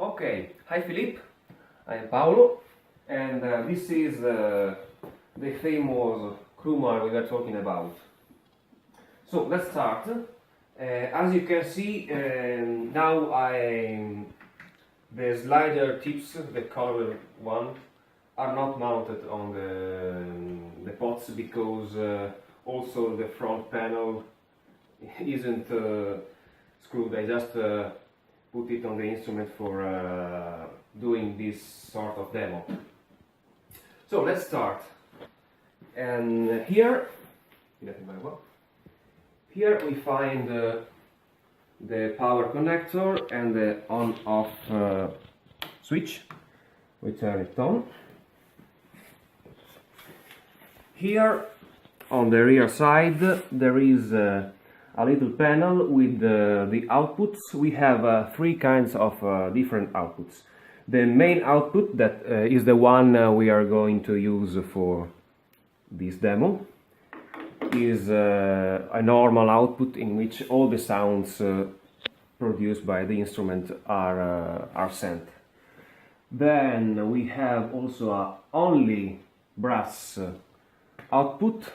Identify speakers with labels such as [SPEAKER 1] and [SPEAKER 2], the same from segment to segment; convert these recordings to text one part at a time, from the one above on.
[SPEAKER 1] Okay, hi Philippe, I am Paolo, and this is the famous Crumar we were talking about. So let's start. As you can see, now the slider tips, the color one, are not mounted on the pots because also the front panel isn't screwed. I just put it on the instrument for doing this sort of demo. So let's start. And here we find the power connector and the on-off switch. We turn it on. Here on the rear side there is a little panel with the outputs. We have three kinds of different outputs. The main output, that is the one we are going to use for this demo, is a normal output in which all the sounds produced by the instrument are sent. Then we have also a only brass output,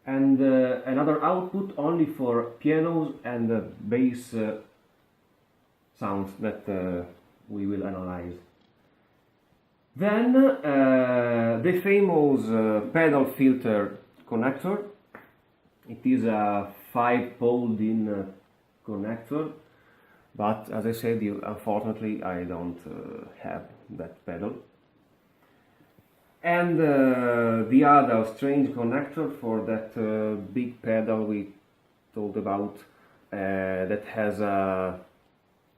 [SPEAKER 1] and another output only for pianos and bass sounds that we will analyze. Then the famous pedal filter connector. It is a 5-pole DIN connector, but as I said, unfortunately I don't have that pedal. And the other strange connector for that big pedal we talked about, that has a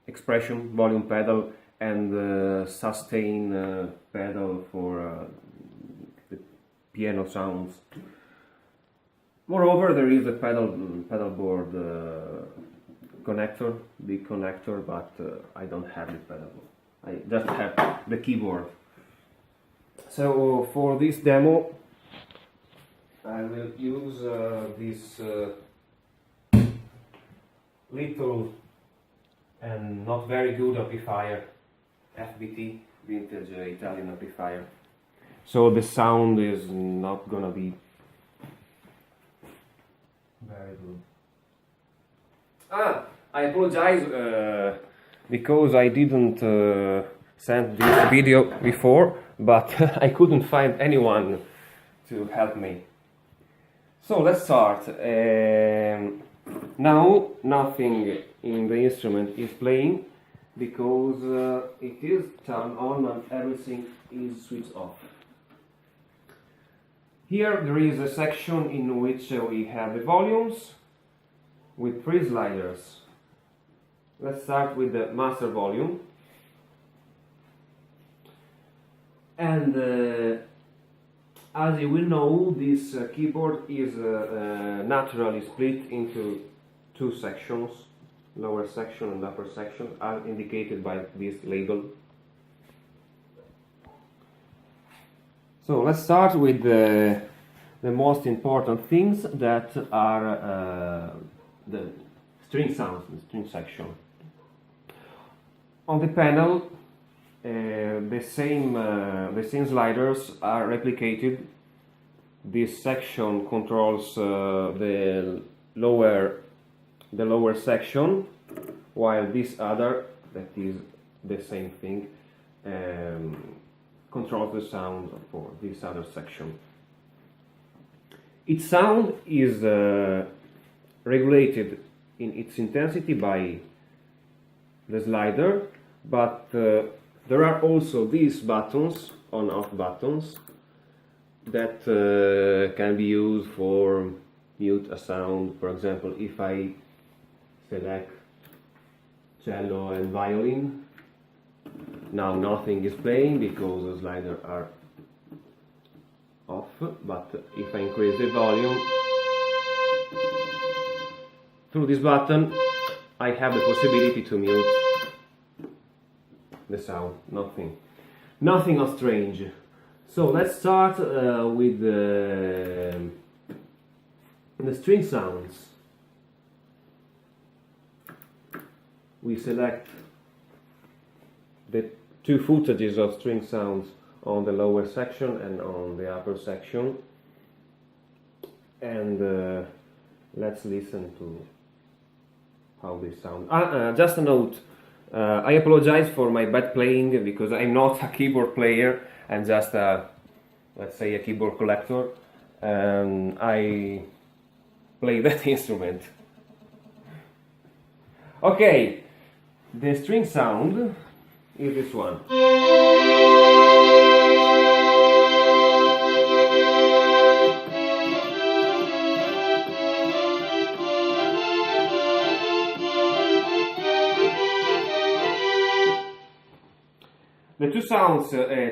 [SPEAKER 1] expression volume pedal and sustain pedal for the piano sounds. Moreover, there is a pedal board connector, big connector, but I don't have the pedal board. I just have the keyboard. So for this demo, I will use this little and not very good amplifier, FBT, vintage Italian amplifier. So the sound is not gonna be very good. I apologize because I didn't send this video before, but I couldn't find anyone to help me. So let's start. Now nothing in the instrument is playing because it is turned on and everything is switched off. Here there is a section in which we have the volumes with 3 sliders. Let's start with the master volume. And as you will know, this keyboard is naturally split into 2 sections, lower section and upper section, as indicated by this label. So let's start with the most important things that are the string sounds, the string section. On the panel, the same sliders are replicated. This section controls the lower section, while this other, that is the same thing, controls the sound for this other section. Its sound is regulated in its intensity by the slider, but there are also these buttons, on-off buttons, that can be used for mute a sound. For example, if I select cello and violin, now nothing is playing because the sliders are off, but if I increase the volume through this button, I have the possibility to mute the sound. Nothing strange. So let's start with the string sounds. We select the two footages of string sounds on the lower section and on the upper section, and let's listen to how they sound. Just a note, I apologize for my bad playing because I'm not a keyboard player, I'm just let's say a keyboard collector, and I play that instrument. Okay, the string sound is this one. The two sounds,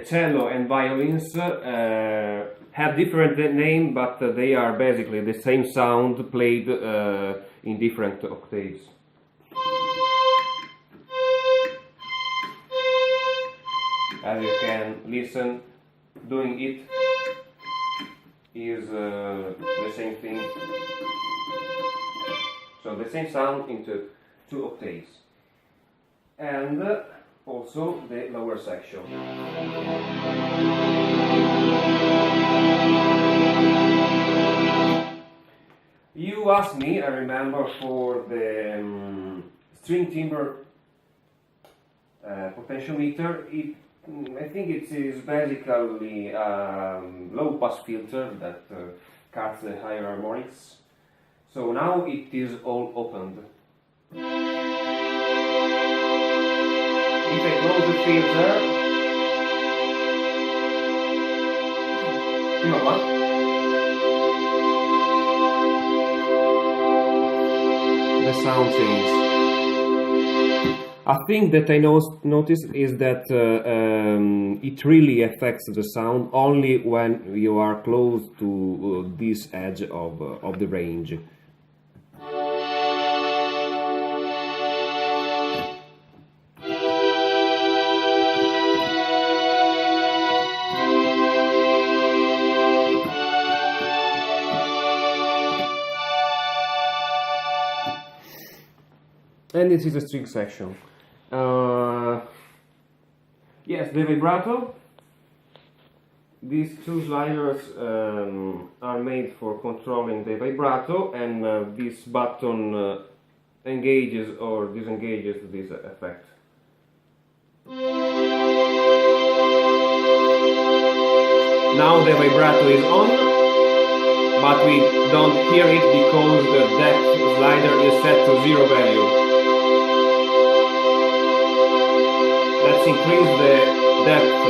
[SPEAKER 1] cello and violins, have different name, but they are basically the same sound played in different octaves. As you can listen, doing it is the same thing. So the same sound into two octaves. And also the lower section. You asked me, I remember, for the string timbre potentiometer. I think it is basically a low-pass filter that cuts the higher harmonics. So now it is all opened. If I close the filter, you know what? The sound changes. A thing that I noticed is that it really affects the sound only when you are close to this edge of the range. And this is a string section. Yes, the vibrato. These two sliders are made for controlling the vibrato, and this button engages or disengages this effect. Now the vibrato is on, but we don't hear it because the depth slider is set to 0 value. Let's increase the depth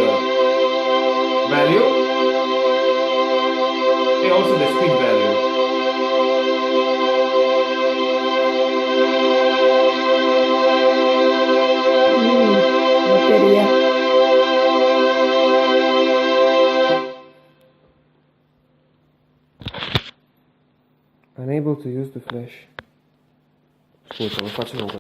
[SPEAKER 1] value and also the speed value.
[SPEAKER 2] Batteria.
[SPEAKER 1] Unable to use the flash. Scusa, lo faccio